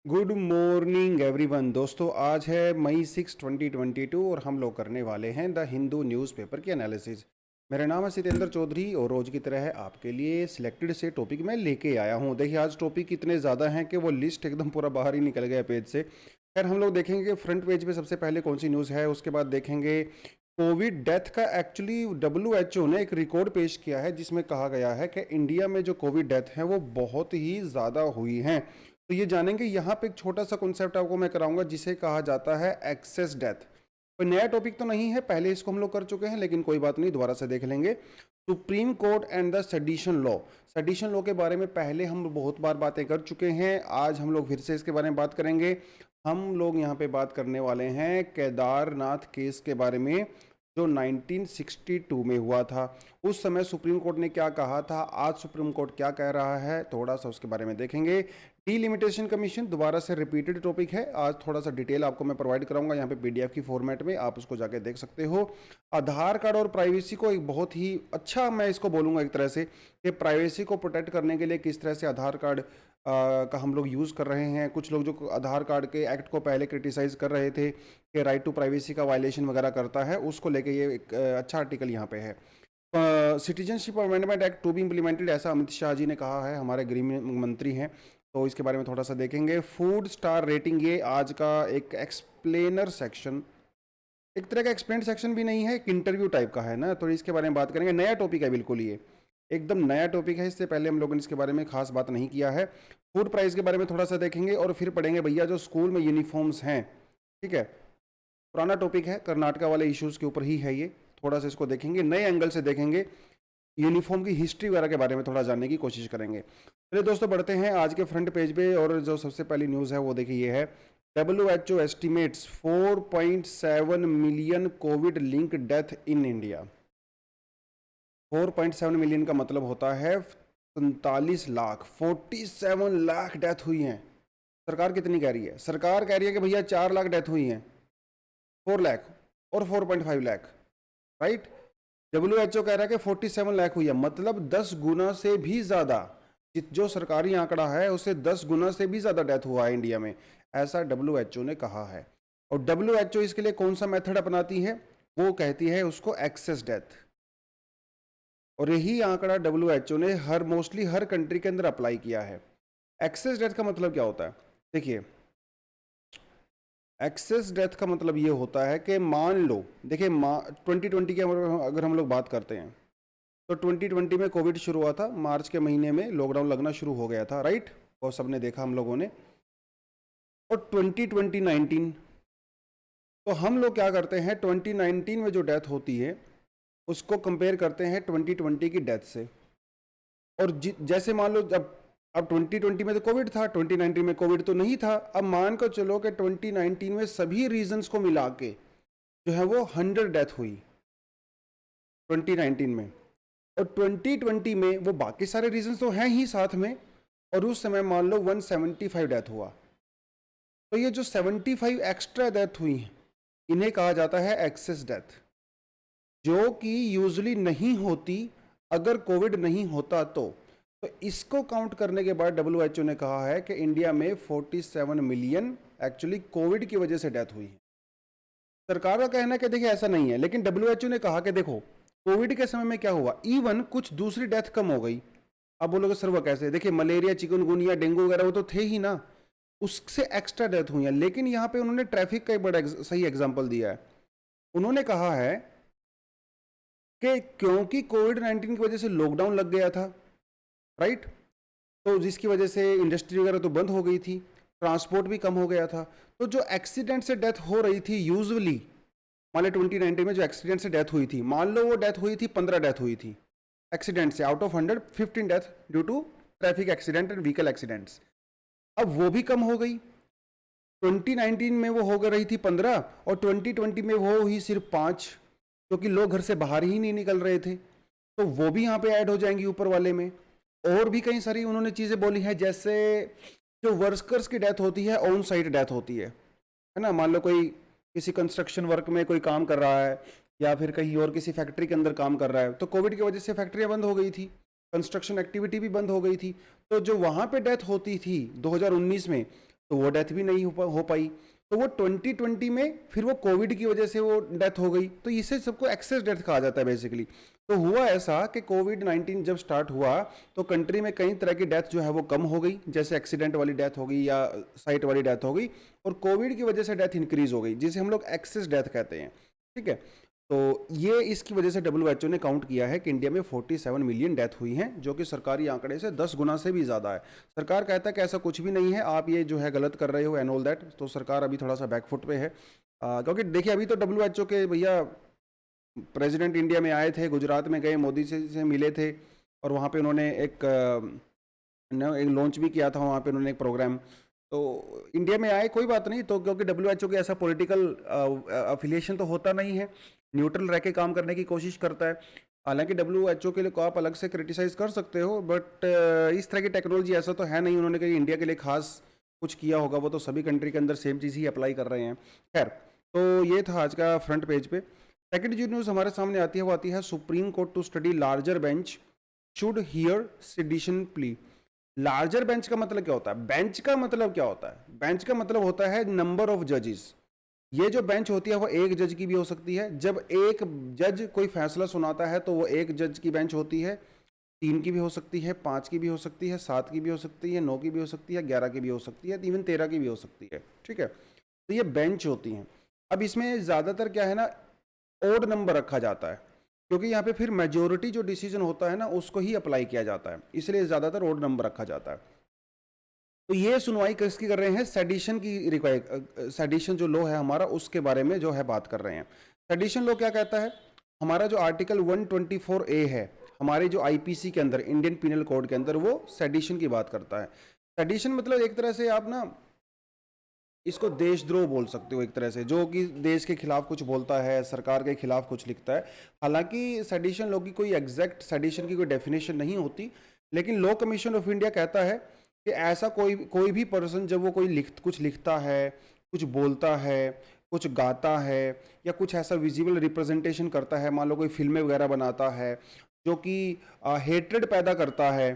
Good morning everyone. दोस्तों, आज है मई 6 2022 और हम लोग करने वाले हैं द हिंदू न्यूज़पेपर की एनालिसिस। मेरा नाम है सितेंद्र चौधरी और रोज़ की तरह है आपके लिए सिलेक्टेड से टॉपिक मैं लेके आया हूं। देखिए, आज टॉपिक इतने ज़्यादा हैं कि वो लिस्ट एकदम पूरा बाहर ही निकल गया पेज से। खैर, हम लोग देखेंगे कि फ्रंट पेज पे सबसे पहले कौन सी न्यूज़ है, उसके बाद देखेंगे कोविड डेथ का। एक्चुअली WHO ने एक रिकॉर्ड पेश किया है जिसमें कहा गया है कि इंडिया में जो कोविड डेथ हैं वो बहुत ही ज़्यादा हुई हैं। तो ये जानेंगे। यहाँ पे एक छोटा सा कॉन्सेप्ट आपको मैं कराऊंगा जिसे कहा जाता है एक्सेस डेथ। कोई नया टॉपिक तो नहीं है, पहले इसको हम लोग कर चुके हैं, लेकिन कोई बात नहीं, दोबारा से देख लेंगे। Supreme court and the sedition law. Sedition law के बारे में पहले हम बहुत बार बातें कर चुके हैं, आज हम लोग फिर से इसके बारे में बात करेंगे। हम लोग यहाँ पे बात करने वाले हैं केदारनाथ केस के बारे में जो 1962 में हुआ था। उस समय सुप्रीम कोर्ट ने क्या कहा था, आज सुप्रीम कोर्ट क्या कह रहा है, थोड़ा सा उसके बारे में देखेंगे। डीलिमिटेशन कमीशन दोबारा से रिपीटेड टॉपिक है, आज थोड़ा सा डिटेल आपको मैं प्रोवाइड कराऊंगा यहाँ पे PDF की फॉर्मेट में, आप उसको जाके देख सकते हो। आधार कार्ड और प्राइवेसी को एक बहुत ही अच्छा, मैं इसको बोलूँगा एक तरह से कि प्राइवेसी को प्रोटेक्ट करने के लिए किस तरह से आधार कार्ड का हम लोग यूज़ कर रहे हैं। कुछ लोग जो आधार कार्ड के एक्ट को पहले क्रिटिसाइज़ कर रहे थे कि राइट टू प्राइवेसी का वायलेशन वगैरह करता है, उसको लेके ये एक अच्छा आर्टिकल यहाँ पे है। Citizenship amendment act to be implemented, ऐसा अमित शाह जी ने कहा है, हमारे गृह मंत्री हैं, तो इसके बारे में थोड़ा सा देखेंगे। फूड स्टार रेटिंग, ये आज का एक एक्सप्लेनर सेक्शन, एक तरह का एक्सप्लेन सेक्शन भी नहीं है, एक इंटरव्यू टाइप का है ना, तो इसके बारे में बात करेंगे। नया टॉपिक है बिल्कुल, ये एकदम नया टॉपिक है, इससे पहले हम लोगों ने इसके बारे में खास बात नहीं किया है। फूड प्राइस के बारे में थोड़ा सा देखेंगे और फिर पढ़ेंगे भैया जो स्कूल में यूनिफॉर्म्स हैं। ठीक है, पुराना टॉपिक है, कर्नाटका वाले इश्यूज़ के ऊपर ही है ये, थोड़ा सा इसको देखेंगे, नए एंगल से देखेंगे, यूनिफॉर्म की हिस्ट्री वगैरह के बारे में थोड़ा जानने की कोशिश करेंगे। चलिए दोस्तों, बढ़ते हैं आज के फ्रंट पेज पे और जो सबसे पहली न्यूज़ है वो देखिए, ये है WHO estimates 4.7 million Covid link death in India. 4.7 million का मतलब होता है 47 लाख, 47 लाख डेथ हुई हैं। सरकार कितनी कह रही है? सरकार कह रही है कि भैया 4 लाख डेथ हुई हैं, 4 लाख और 4.5 लाख, राइट। WHO कह रहा है कि 47 लाख हुई है, मतलब 10 गुना से भी ज़्यादा, जो सरकारी आंकड़ा है उससे 10 गुना से भी ज़्यादा डेथ हुआ है इंडिया में, ऐसा WHO ने कहा है। और WHO इसके लिए कौन सा मेथड अपनाती है? वो कहती है उसको एक्सेस डेथ। और यही आंकड़ा WHO ने मोस्टली हर कंट्री के अंदर अप्लाई किया है। एक्सेस डेथ का मतलब क्या होता है? देखिए, एक्सेस डेथ का मतलब ये होता है कि मान लो, देखिए 2020 की अगर हम लोग बात करते हैं तो 2020 में कोविड शुरू हुआ था, मार्च के महीने में लॉकडाउन लगना शुरू हो गया था, राइट, और सबने देखा हम लोगों ने। और 2019, तो हम लोग क्या करते हैं, 2019 में जो डेथ होती है उसको कंपेयर करते हैं 2020 की डेथ से। और जैसे मान लो जब अब 2020 में तो कोविड था, 2019 में कोविड तो नहीं था, अब मान कर चलो कि 2019 में सभी रीजंस को मिला के जो है वो 100 डेथ हुई 2019 में, और 2020 में वो बाकी सारे रीजंस तो हैं ही साथ में, और उस समय मान लो 175 डेथ हुआ। तो ये जो 75 एक्स्ट्रा डेथ हुई इन्हें कहा जाता है एक्सेस डेथ, जो कि यूजुअली नहीं होती अगर कोविड नहीं होता तो इसको काउंट करने के बाद WHO ने कहा है कि इंडिया में 47 मिलियन एक्चुअली कोविड की वजह से डेथ हुई है। सरकार का कहना है कि देखिए ऐसा नहीं है, लेकिन WHO ने कहा कि देखो कोविड के समय में क्या हुआ, इवन कुछ दूसरी डेथ कम हो गई। अब बोलोगे सर वो कैसे? देखिए मलेरिया, चिकनगुनिया, डेंगू वगैरह वो तो थे ही ना, उससे एक्स्ट्रा डेथ हुई है। लेकिन यहाँ पे उन्होंने ट्रैफिक का एक बड़ा सही एग्जाम्पल दिया है। उन्होंने कहा है कि क्योंकि कोविड-19 की वजह से लॉकडाउन लग गया था, राइट, तो जिसकी वजह से इंडस्ट्री वगैरह तो बंद हो गई थी, ट्रांसपोर्ट भी कम हो गया था, तो जो एक्सीडेंट से डेथ हो रही थी यूजुअली, मान लो 2019 में जो एक्सीडेंट से डेथ हुई थी, मान लो वो डेथ हुई थी 15 डेथ हुई थी एक्सीडेंट से, out of 100 15 death due to traffic accident and vehicle accidents. अब वो भी कम हो गई, 2019 में वो हो गई रही थी 15 और 2020 में वो हुई सिर्फ 5, क्योंकि लोग घर से बाहर ही नहीं निकल रहे थे, तो वो भी यहाँ पे ऐड हो जाएंगी ऊपर वाले में। और भी कई सारी उन्होंने चीज़ें बोली हैं, जैसे जो वर्कर्स की डेथ होती है ऑन साइट डेथ होती है ना, मान लो कोई किसी कंस्ट्रक्शन वर्क में कोई काम कर रहा है या फिर कहीं और किसी फैक्ट्री के अंदर काम कर रहा है, तो कोविड की वजह से फैक्ट्रियाँ बंद हो गई थी, कंस्ट्रक्शन एक्टिविटी भी बंद हो गई थी, तो जो वहाँ पे डेथ होती थी 2019 में, तो वो डेथ भी नहीं हो पाई। तो वो 2020 में फिर वो कोविड की वजह से वो डेथ हो गई, तो इसे सबको एक्सेस डेथ कहा जाता है बेसिकली। तो हुआ ऐसा कि कोविड-19 जब स्टार्ट हुआ तो कंट्री में कई तरह की डेथ जो है वो कम हो गई, जैसे एक्सीडेंट वाली डेथ हो गई या साइट वाली डेथ हो गई, और कोविड की वजह से डेथ इंक्रीज हो गई, जिसे हम लोग एक्सेस डेथ कहते हैं। ठीक है, तो ये इसकी वजह से WHO ने काउंट किया है कि इंडिया में 47 मिलियन डेथ हुई हैं, जो कि सरकारी आंकड़े से 10 गुना से भी ज़्यादा है। सरकार कहता है कि ऐसा कुछ भी नहीं है, आप ये जो है गलत कर रहे हो एंड ऑल दैट। तो सरकार अभी थोड़ा सा बैकफुट पे है, क्योंकि देखिए अभी तो WHO के भैया प्रेसिडेंट इंडिया में आए थे, गुजरात में गए, मोदी से मिले थे, और वहाँ पे उन्होंने एक लॉन्च भी किया था, वहाँ पे उन्होंने एक प्रोग्राम। तो इंडिया में आए, कोई बात नहीं, तो क्योंकि WHO के ऐसा पॉलिटिकल अफिलिएशन तो होता नहीं है, न्यूट्रल रह के काम करने की कोशिश करता है। हालांकि WHO के लिए को आप अलग से क्रिटिसाइज कर सकते हो, बट इस तरह की टेक्नोलॉजी ऐसा तो है नहीं उन्होंने कहीं इंडिया के लिए खास कुछ किया होगा, वो तो सभी कंट्री के अंदर सेम चीज़ ही अप्लाई कर रहे हैं। खैर, तो ये था आज का फ्रंट पेज पे। सेकेंड जो न्यूज़ हमारे सामने आती है वो आती है Supreme Court to study larger bench should hear sedition plea. Larger bench का मतलब क्या होता है? बेंच का मतलब क्या होता है? बेंच का मतलब होता है नंबर ऑफ जजेस। ये जो बेंच होती है वो एक जज की भी हो सकती है। जब एक जज कोई फैसला सुनाता है तो वो एक जज की बेंच होती है, 3 की भी हो सकती है, 5 की भी हो सकती है, 7 की भी हो सकती है, 9 की भी हो सकती है, 11 की भी हो सकती है, इवन 13 की भी हो सकती है। ठीक है, तो ये बेंच होती हैं। अब इसमें ज़्यादातर क्या है ना, ओड नंबर रखा जाता है, क्योंकि यहाँ पे फिर मेजोरिटी जो डिसीजन होता है ना उसको ही अप्लाई किया जाता है, इसलिए ज़्यादातर ओड नंबर रखा जाता है। तो ये सुनवाई किसकी कर रहे हैं? सेडिशन की सेडिशन जो लॉ है हमारा, उसके बारे में जो है बात कर रहे हैं। सेडिशन लॉ क्या कहता है? हमारा जो आर्टिकल 124A है हमारे जो आईपीसी के अंदर, इंडियन पिनल कोड के अंदर, वो सेडिशन की बात करता है। सेडिशन मतलब एक तरह से आप ना इसको देशद्रोह बोल सकते हो, एक तरह से, जो कि देश के खिलाफ कुछ बोलता है, सरकार के खिलाफ कुछ लिखता है। हालांकि सेडिशन लॉ की कोई एग्जैक्ट सेडिशन की कोई डेफिनेशन नहीं होती, लेकिन लॉ कमीशन ऑफ इंडिया कहता है कि ऐसा कोई भी पर्सन जब वो कुछ लिखता है, कुछ बोलता है, कुछ गाता है, या कुछ ऐसा विजिबल रिप्रेजेंटेशन करता है, मान लो कोई फिल्में वगैरह बनाता है जो कि हेट्रेड पैदा करता है,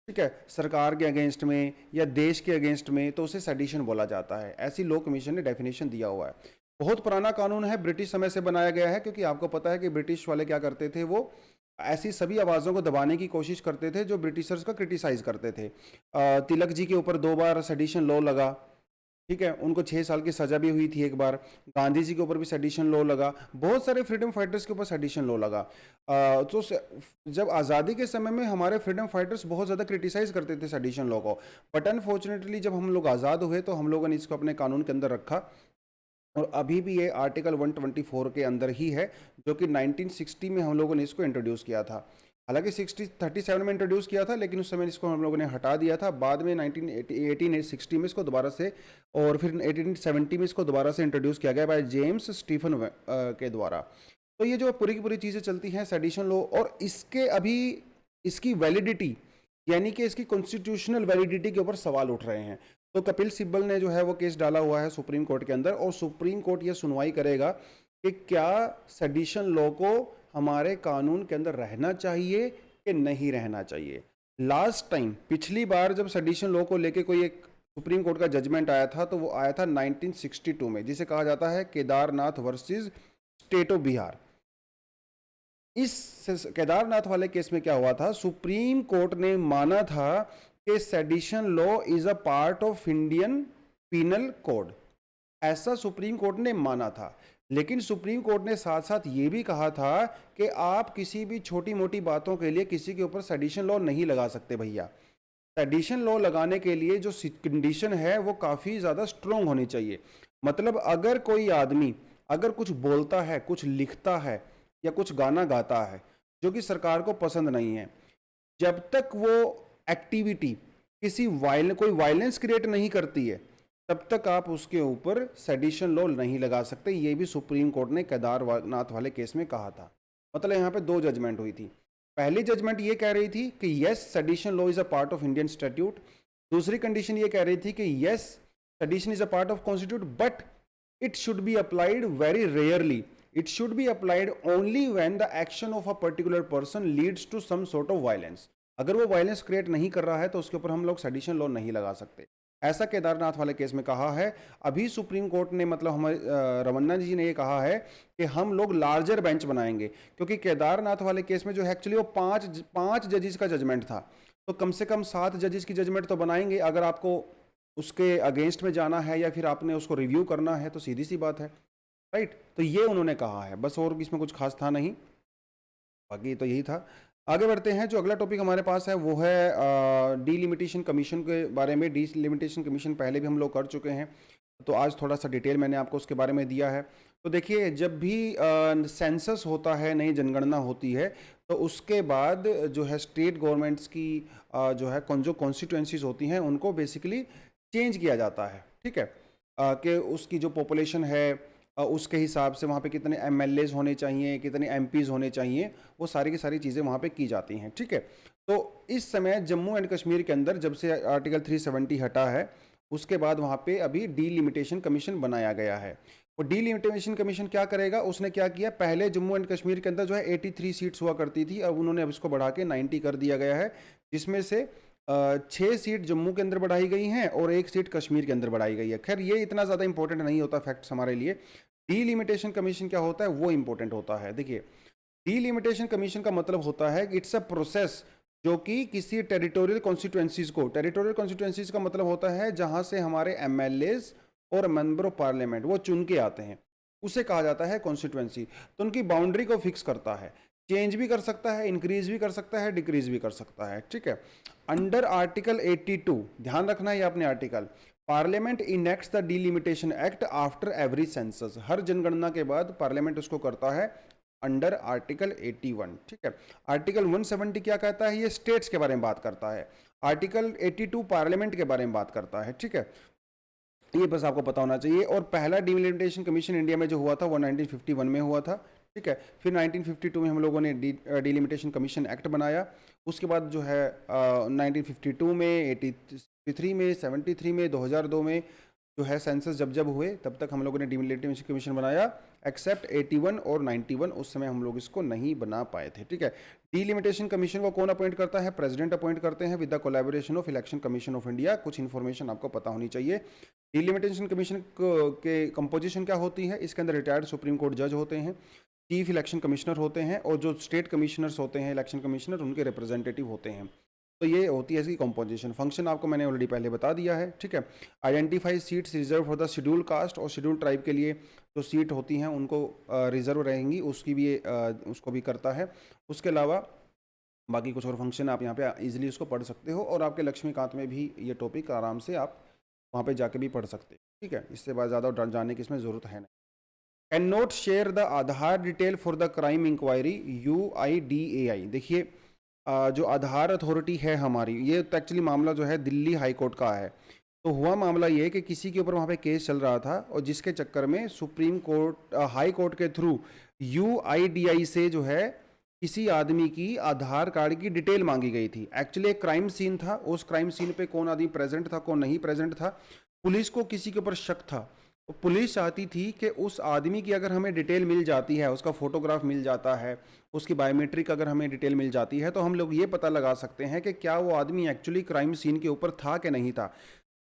ठीक है, सरकार के अगेंस्ट में या देश के अगेंस्ट में, तो उसे सेडिशन बोला जाता है। ऐसी लॉ कमीशन ने डेफिनेशन दिया हुआ है। बहुत पुराना कानून है, ब्रिटिश समय से बनाया गया है, क्योंकि आपको पता है कि ब्रिटिश वाले क्या करते थे, वो ऐसी सभी आवाज़ों को दबाने की कोशिश करते थे जो ब्रिटिशर्स का क्रिटिसाइज करते थे। तिलक जी के ऊपर 2 बार सेडिशन लॉ लगा, ठीक है, उनको 6 साल की सजा भी हुई थी एक बार। गांधी जी के ऊपर भी सेडिशन लॉ लगा, बहुत सारे फ्रीडम फाइटर्स के ऊपर सेडिशन लॉ लगा। तो जब आज़ादी के समय में हमारे फ्रीडम फाइटर्स बहुत ज़्यादा क्रिटिसाइज करते थे सेडिशन लॉ को, बट अनफॉर्चुनेटली जब हम लोग आज़ाद हुए तो हम लोगों ने इसको अपने कानून के अंदर रखा, और अभी भी ये आर्टिकल 124 के अंदर ही है, जो कि 1960 में हम लोगों ने इसको इंट्रोड्यूस किया था। हालांकि 37 में इंट्रोड्यूस किया था, लेकिन उस समय इसको हम लोगों ने हटा दिया था। बाद में 1860 में इसको दोबारा से, और फिर 1870 में इसको दोबारा से इंट्रोड्यूस किया गया बाय जेम्स स्टीफन के द्वारा। तो ये जो पूरी की पूरी चीज़ें चलती हैं सेडिशन लॉ, और इसके अभी इसकी वैलिडिटी, यानी कि इसकी कॉन्स्टिट्यूशनल वैलिडिटी के ऊपर सवाल उठ रहे हैं। तो कपिल सिब्बल ने जो है वो केस डाला हुआ है सुप्रीम कोर्ट के अंदर, और सुप्रीम कोर्ट ये सुनवाई करेगा कि क्या सेडिशन लॉ को हमारे कानून के अंदर रहना चाहिए कि नहीं रहना चाहिए। लास्ट टाइम, पिछली बार जब सेडिशन लॉ को लेके कोई एक सुप्रीम कोर्ट का जजमेंट आया था, तो वो आया था 1962 में, जिसे कहा जाता है Kedarnath versus state of Bihar. इस केदारनाथ वाले केस में क्या हुआ था, सुप्रीम कोर्ट ने माना था कि sedition law is a part of Indian Penal Code, ऐसा सुप्रीम कोर्ट ने माना था। लेकिन सुप्रीम कोर्ट ने साथ साथ ये भी कहा था कि आप किसी भी छोटी मोटी बातों के लिए किसी के ऊपर सेडिशन लॉ नहीं लगा सकते भैया। सेडिशन लॉ लगाने के लिए जो कंडीशन है वो काफ़ी ज़्यादा स्ट्रोंग होनी चाहिए। मतलब अगर कोई आदमी अगर कुछ बोलता है, कुछ लिखता है, या कुछ गाना गाता है जो कि सरकार को पसंद नहीं है, जब तक वो एक्टिविटी कोई वायलेंस क्रिएट नहीं करती है, तब तक आप उसके ऊपर सेडिशन लॉ नहीं लगा सकते। ये भी सुप्रीम कोर्ट ने केदारनाथ वाले केस में कहा था। मतलब यहाँ पे 2 जजमेंट हुई थी। पहली जजमेंट ये कह रही थी कि yes, sedition law is a part of Indian statute. दूसरी कंडीशन ये कह रही थी कि yes, sedition is a part of constitute, but it should be applied very rarely. It should be applied only when the action of a particular person leads to some sort of violence. अगर वो violence create नहीं कर रहा है तो उसके ऊपर हम लोग सेडिशन लॉ नहीं लगा सकते। ऐसा केदारनाथ वाले केस में कहा है। अभी सुप्रीम कोर्ट ने मतलब हमारे रमन्ना जी ने ये कहा है कि हम लोग लार्जर बेंच बनाएंगे, क्योंकि केदारनाथ वाले केस में जो है एक्चुअली वो पांच जजेस का जजमेंट था, तो कम से कम 7 जजेस की जजमेंट तो बनाएंगे। अगर आपको उसके अगेंस्ट में जाना है या फिर आपने उसको रिव्यू करना है तो सीधी सी बात है, राइट। तो ये उन्होंने कहा है, बस और इसमें कुछ खास था नहीं, बाकी तो यही था। आगे बढ़ते हैं। जो अगला टॉपिक हमारे पास है वो है डीलिमिटेशन कमीशन के बारे में। डीलिमिटेशन कमीशन पहले भी हम लोग कर चुके हैं, तो आज थोड़ा सा डिटेल मैंने आपको उसके बारे में दिया है। तो देखिए, जब भी सेंसस होता है, नई जनगणना होती है, तो उसके बाद जो है स्टेट गवर्नमेंट्स की जो है जो कॉन्स्टिट्यूएंसीज होती हैं उनको बेसिकली चेंज किया जाता है, ठीक है। कि उसकी जो पॉपुलेशन है उसके हिसाब से वहाँ पे कितने एमएलएज होने चाहिए, कितने एमपीज होने चाहिए, वो सारी की सारी चीज़ें वहाँ पे की जाती हैं, ठीक है। तो इस समय जम्मू एंड कश्मीर के अंदर जब से आर्टिकल 370 हटा है, उसके बाद वहाँ पे अभी डीलिमिटेशन कमीशन बनाया गया है। और डीलिमिटेशन कमीशन क्या करेगा, उसने क्या किया, पहले जम्मू एंड कश्मीर के अंदर जो है 83 सीट्स हुआ करती थी, अब उन्होंने अब इसको बढ़ा के 90 कर दिया गया है, जिसमें से 6 सीट जम्मू के अंदर बढ़ाई गई हैं और 1 सीट कश्मीर के अंदर बढ़ाई गई है। खैर ये इतना ज़्यादा इंपॉर्टेंट नहीं होता फैक्ट्स हमारे लिए। डीलिमिटेशन कमीशन क्या होता है वो इंपॉर्टेंट होता है। देखिए, डीलिमिटेशन कमीशन का मतलब होता है कि इट्स अ प्रोसेस जो कि किसी टेरिटोरियल कॉन्स्टिट्यूएंसीज को, टेरिटोरियल कॉन्स्टिट्यूएंसीज का मतलब होता है जहां से हमारे एमएलएज और मेंबर ऑफ पार्लियामेंट वो चुन के आते हैं, उसे कहा जाता है कॉन्स्टिट्यूएंसी। तो उनकी बाउंड्री को फिक्स करता है, चेंज भी कर सकता है, इंक्रीज भी कर सकता है, डिक्रीज भी कर सकता है, ठीक है। अंडर आर्टिकल 82, ध्यान रखना है आपने article, parliament enacts the delimitation act after every census. हर जनगणना के बाद पार्लियामेंट उसको करता है अंडर आर्टिकल 81, ठीक है। आर्टिकल 170 क्या कहता है, ये स्टेट्स के बारे में बात करता है। आर्टिकल 82 पार्लियामेंट के बारे में बात करता है, ठीक है। ये बस आपको पता होना चाहिए। और पहला डीलिमिटेशन कमीशन इंडिया में जो हुआ था वो 1951 में हुआ था, ठीक है। फिर 1952 में हम लोगों ने डीलिमिटेशन कमीशन एक्ट बनाया। उसके बाद जो है 1952 में, 83 में, 73 में, 2002 में जो है सेंसस जब जब हुए तब तक हम लोगों ने डीलिमिटेशन कमीशन बनाया, एक्सेप्ट 81 और 91, उस समय हम लोग इसको नहीं बना पाए थे, ठीक है। डीलिमिटेशन कमीशन को कौन अपॉइंट करता है, प्रेसिडेंट अपॉइंट करते हैं with the collaboration of election commission of India. कुछ इन्फॉर्मेशन आपको पता होनी चाहिए। डीलिमिटेशन कमीशन के कंपोजिशन क्या होती है, इसके अंदर रिटायर्ड सुप्रीम कोर्ट जज होते हैं, चीफ इलेक्शन कमिश्नर होते हैं, और जो स्टेट कमिश्नर्स होते हैं इलेक्शन कमिश्नर, उनके रिप्रेजेंटेटिव होते हैं। तो ये होती है इसकी कंपोजिशन। फंक्शन आपको मैंने ऑलरेडी पहले बता दिया है, ठीक है। Identify seats reserve for the schedule caste, और शेड्यूल ट्राइब के लिए जो सीट होती हैं उनको रिजर्व रहेंगी, उसकी भी उसको भी करता है। उसके अलावा बाकी कुछ और फंक्शन आप यहाँ पे इजीली उसको पढ़ सकते हो, और आपके लक्ष्मीकांत में भी ये टॉपिक आराम से आप वहाँ पे जाके भी पढ़ सकते हैं, ठीक है। इससे बाद ज़्यादा जानने की इसमें ज़रूरत है नहीं। Can not share the Aadhaar detail for the crime inquiry, UIDAI। देखिए, जो आधार अथॉरिटी है हमारी, ये तो एक्चुअली मामला जो है दिल्ली हाई कोर्ट का है। तो हुआ मामला ये कि किसी के ऊपर वहाँ पे केस चल रहा था, और जिसके चक्कर में सुप्रीम कोर्ट हाई कोर्ट के थ्रू UIDAI से जो है किसी आदमी की आधार कार्ड की डिटेल मांगी गई थी। एक्चुअली एक क्राइम सीन था, उस क्राइम सीन पे कौन आदमी प्रेजेंट था, कौन नहीं प्रेजेंट था, पुलिस को किसी के ऊपर शक था। तो पुलिस चाहती थी कि उस आदमी की अगर हमें डिटेल मिल जाती है, उसका फोटोग्राफ मिल जाता है, उसकी बायोमेट्रिक अगर हमें डिटेल मिल जाती है, तो हम लोग ये पता लगा सकते हैं कि क्या वो आदमी एक्चुअली क्राइम सीन के ऊपर था कि नहीं था।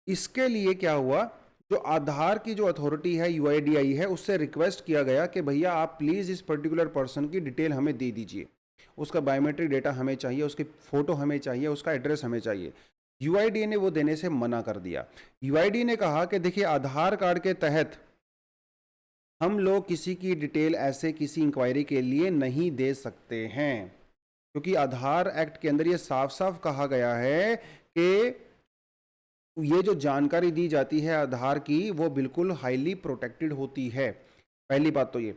इसके लिए क्या हुआ, जो आधार की जो अथॉरिटी है UIDAI है, उससे रिक्वेस्ट किया गया कि भैया आप प्लीज़ इस पर्टिकुलर पर्सन की डिटेल हमें दे दीजिए, उसका बायोमेट्रिक डेटा हमें चाहिए, उसकी फ़ोटो हमें चाहिए, उसका एड्रेस हमें चाहिए। UIDAI ने वो देने से मना कर दिया। UIDAI ने कहा कि देखिए, आधार कार्ड के तहत हम लोग किसी की डिटेल ऐसे किसी इंक्वायरी के लिए नहीं दे सकते हैं, क्योंकि आधार एक्ट के अंदर ये साफ साफ कहा गया है कि ये जो जानकारी दी जाती है आधार की, वो बिल्कुल हाईली प्रोटेक्टेड होती है। पहली बात तो ये।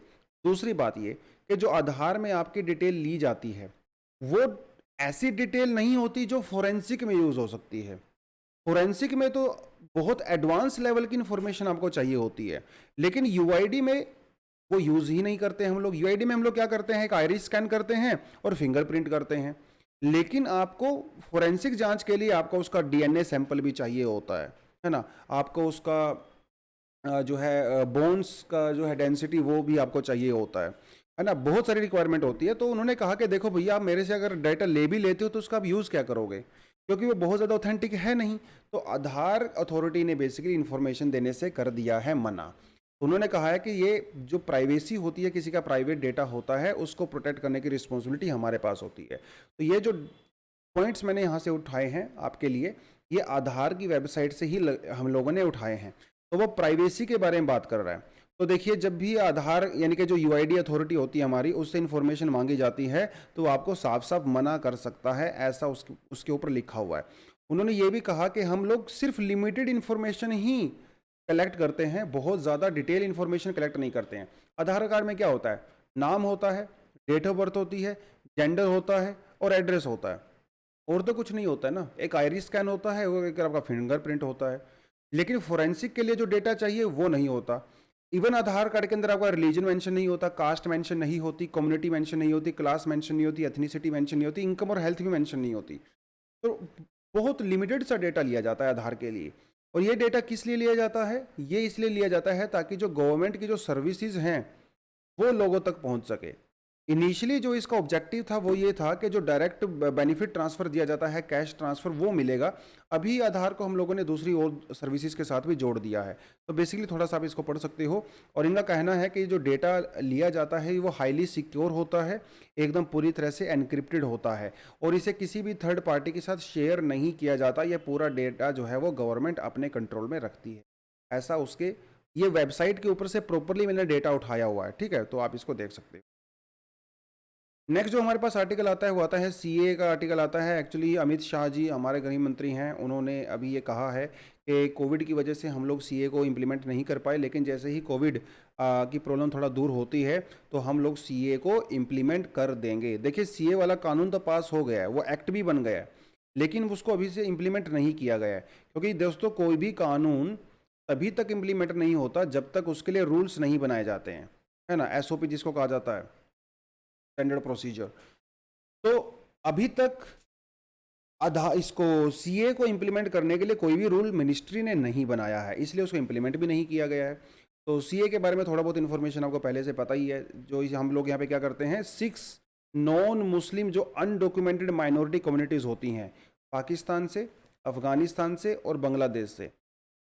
दूसरी बात ये कि जो आधार में आपकी डिटेल ली जाती है, वो ऐसी डिटेल नहीं होती जो फोरेंसिक में यूज़ हो सकती है। फोरेंसिक में तो बहुत एडवांस लेवल की इंफॉर्मेशन आपको चाहिए होती है, लेकिन UID में वो यूज़ ही नहीं करते हम लोग। UID में हम लोग क्या करते हैं, एक आइरिस स्कैन करते हैं और फिंगरप्रिंट करते हैं। लेकिन आपको फोरेंसिक जांच के लिए आपको उसका DNA सैंपल भी चाहिए होता है ना। आपको उसका जो है बोन्स का जो है डेंसिटी वो भी आपको चाहिए होता है ना। बहुत सारी रिक्वायरमेंट होती है। तो उन्होंने कहा कि देखो भैया, आप मेरे से अगर डाटा ले भी लेते हो तो उसका आप यूज़ क्या करोगे। क्योंकि वो बहुत ज़्यादा ऑथेंटिक है नहीं। तो आधार अथॉरिटी ने बेसिकली इन्फॉर्मेशन देने से कर दिया है मना। उन्होंने कहा है कि ये जो प्राइवेसी होती है, किसी का प्राइवेट डेटा होता है, उसको प्रोटेक्ट करने की रिस्पॉन्सिबिलिटी हमारे पास होती है। तो ये जो पॉइंट्स मैंने यहाँ से उठाए हैं आपके लिए, ये आधार की वेबसाइट से ही हम लोगों ने उठाए हैं। तो वो प्राइवेसी के बारे में बात कर रहा है। तो देखिए, जब भी आधार यानी कि जो यूआईडी अथॉरिटी होती है हमारी, उससे इन्फॉर्मेशन मांगी जाती है तो आपको साफ साफ मना कर सकता है, ऐसा उसके ऊपर लिखा हुआ है। उन्होंने ये भी कहा कि हम लोग सिर्फ लिमिटेड इन्फॉर्मेशन ही कलेक्ट करते हैं, बहुत ज़्यादा डिटेल इन्फॉर्मेशन कलेक्ट नहीं करते हैं। आधार कार्ड में क्या होता है? नाम होता है, डेट ऑफ बर्थ होती है, जेंडर होता है और एड्रेस होता है, और तो कुछ नहीं होता है ना। एक आईरिस स्कैन होता है, वो एक आपका फिंगरप्रिंट होता है। लेकिन फोरेंसिक के लिए जो डेटा चाहिए वो नहीं होता। इवन आधार कार्ड के अंदर आपका रिलीजन मेंशन नहीं होता, कास्ट मेंशन नहीं होती, कम्युनिटी मेंशन नहीं होती, क्लास मेंशन नहीं होती, एथनिसिटी मेंशन नहीं होती, इनकम और हेल्थ भी मेंशन नहीं होती। तो बहुत लिमिटेड सा डेटा लिया जाता है आधार के लिए। और ये डेटा किस लिए लिया जाता है? ये इसलिए लिया जाता है ताकि जो गवर्नमेंट की जो सर्विसेज हैं वो लोगों तक पहुंच सके। इनिशियली जो इसका ऑब्जेक्टिव था वो ये था कि जो डायरेक्ट बेनिफिट ट्रांसफ़र दिया जाता है, कैश ट्रांसफ़र, वो मिलेगा। अभी आधार को हम लोगों ने दूसरी और सर्विसेज के साथ भी जोड़ दिया है। तो बेसिकली थोड़ा सा आप इसको पढ़ सकते हो। और इनका कहना है कि जो डेटा लिया जाता है वो हाईली सिक्योर होता है, एकदम पूरी तरह से एनक्रिप्टेड होता है, और इसे किसी भी थर्ड पार्टी के साथ शेयर नहीं किया जाता। यह पूरा डेटा जो है वो गवर्नमेंट अपने कंट्रोल में रखती है। ऐसा उसके ये वेबसाइट के ऊपर से प्रॉपरली मैंने डेटा उठाया हुआ है, ठीक है, तो आप इसको देख सकते हो। नेक्स्ट जो हमारे पास आर्टिकल आता है वो आता है सीए का आर्टिकल आता है। एक्चुअली अमित शाह जी हमारे गृह मंत्री हैं, उन्होंने अभी ये कहा है कि कोविड की वजह से हम लोग सीए को इम्प्लीमेंट नहीं कर पाए, लेकिन जैसे ही कोविड की प्रॉब्लम थोड़ा दूर होती है तो हम लोग सीए को इम्प्लीमेंट कर देंगे। देखिए, सीए वाला कानून तो पास हो गया है, वो एक्ट भी बन गया है, लेकिन उसको अभी से इम्प्लीमेंट नहीं किया गया है। क्योंकि दोस्तों, कोई भी कानून तभी तक इम्प्लीमेंट नहीं होता जब तक उसके लिए रूल्स नहीं बनाए जाते हैं, है ना, एसओपी जिसको कहा जाता है, स्टैंडर्ड प्रोसीजर। तो अभी तक इसको सीए को इम्प्लीमेंट करने के लिए कोई भी रूल मिनिस्ट्री ने नहीं बनाया है, इसलिए उसको इम्प्लीमेंट भी नहीं किया गया है। तो सीए के बारे में थोड़ा बहुत इन्फॉर्मेशन आपको पहले से पता ही है। जो हम लोग यहाँ पे क्या करते हैं, 6 नॉन मुस्लिम जो अनडॉक्यूमेंटेड माइनॉरिटी कम्युनिटीज़ होती हैं, पाकिस्तान से, अफ़गानिस्तान से और बांग्लादेश से,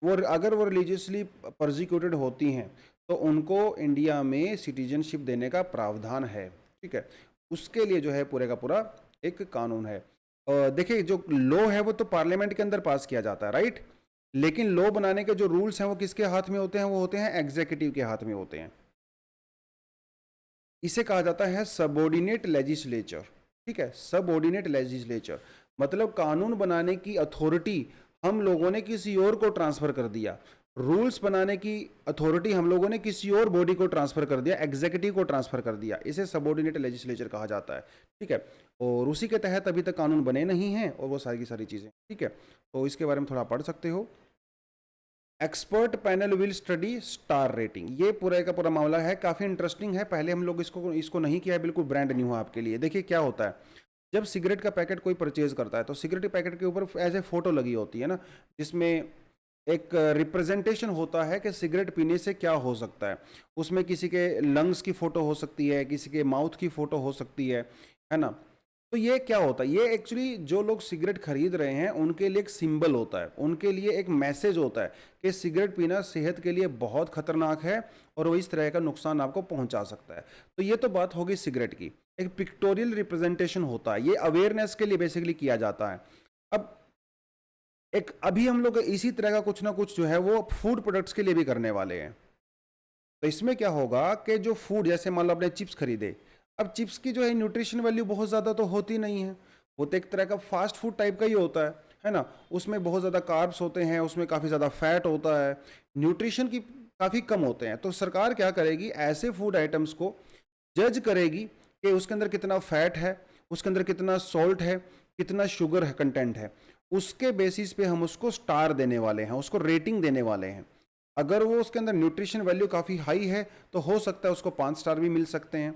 वो अगर वो रिलीजियसली परसिक्यूटेड होती हैं तो उनको इंडिया में सिटीजनशिप देने का प्रावधान है, ठीक है। उसके लिए जो है पूरे का पूरा एक कानून है। देखिए, जो लॉ है वो तो पार्लियामेंट के अंदर पास किया जाता है, राइट, लेकिन लॉ बनाने के जो रूल्स हैं वो किसके हाथ में होते हैं? वो होते हैं एग्जीक्यूटिव के हाथ में होते हैं। इसे कहा जाता है सबऑर्डिनेट लेजिस्लेचर, ठीक है, सबऑर्डिनेट लेजिस्लेचर। मतलब कानून बनाने की अथॉरिटी हम लोगों ने किसी और को ट्रांसफर कर दिया, रूल्स बनाने की अथॉरिटी हम लोगों ने किसी और बॉडी को ट्रांसफर कर दिया, एग्जीक्यूटिव को ट्रांसफर कर दिया। इसे सबऑर्डिनेट लेजिस्लेचर कहा जाता है, ठीक है। और उसी के तहत अभी तक कानून बने नहीं हैं, और वो सारी की सारी चीज़ें, ठीक है। तो इसके बारे में थोड़ा पढ़ सकते हो। Expert panel will study star rating, ये पूरा का पूरा मामला है, काफ़ी इंटरेस्टिंग है। पहले हम लोग इसको नहीं किया है, बिल्कुल ब्रांड न्यू है आपके लिए। देखिए क्या होता है, जब सिगरेट का पैकेट कोई परचेज करता है तो सिगरेट के पैकेट के ऊपर एज ए फोटो लगी होती है ना, जिसमें एक रिप्रेजेंटेशन होता है कि सिगरेट पीने से क्या हो सकता है। उसमें किसी के लंग्स की फ़ोटो हो सकती है, किसी के माउथ की फ़ोटो हो सकती है ना। तो ये क्या होता है, ये एक्चुअली जो लोग सिगरेट खरीद रहे हैं उनके लिए एक सिंबल होता है, उनके लिए एक मैसेज होता है कि सिगरेट पीना सेहत के लिए बहुत खतरनाक है और वो इस तरह का नुकसान आपको पहुंचा सकता है। तो ये तो बात होगी सिगरेट की। एक पिक्टोरियल रिप्रेजेंटेशन होता है, ये अवेयरनेस के लिए बेसिकली किया जाता है। अब एक अभी हम लोग इसी तरह का कुछ ना कुछ जो है वो फूड प्रोडक्ट्स के लिए भी करने वाले हैं। तो इसमें क्या होगा कि जो फूड, जैसे मान लो आपने चिप्स खरीदे, अब चिप्स की जो है न्यूट्रिशन वैल्यू बहुत ज़्यादा तो होती नहीं है, वो तो एक तरह का फास्ट फूड टाइप का ही होता है ना। उसमें बहुत ज़्यादा कार्ब्स होते हैं, उसमें काफ़ी ज़्यादा फैट होता है, न्यूट्रिशन की काफ़ी कम होते हैं। तो सरकार क्या करेगी, ऐसे फूड आइटम्स को जज करेगी कि उसके अंदर कितना फैट है, उसके अंदर कितना सॉल्ट है, कितना शुगर है कंटेंट है, उसके बेसिस पे हम उसको स्टार देने वाले हैं, उसको रेटिंग देने वाले हैं। अगर वो उसके अंदर न्यूट्रिशन वैल्यू काफ़ी हाई है तो हो सकता है उसको 5 स्टार भी मिल सकते हैं।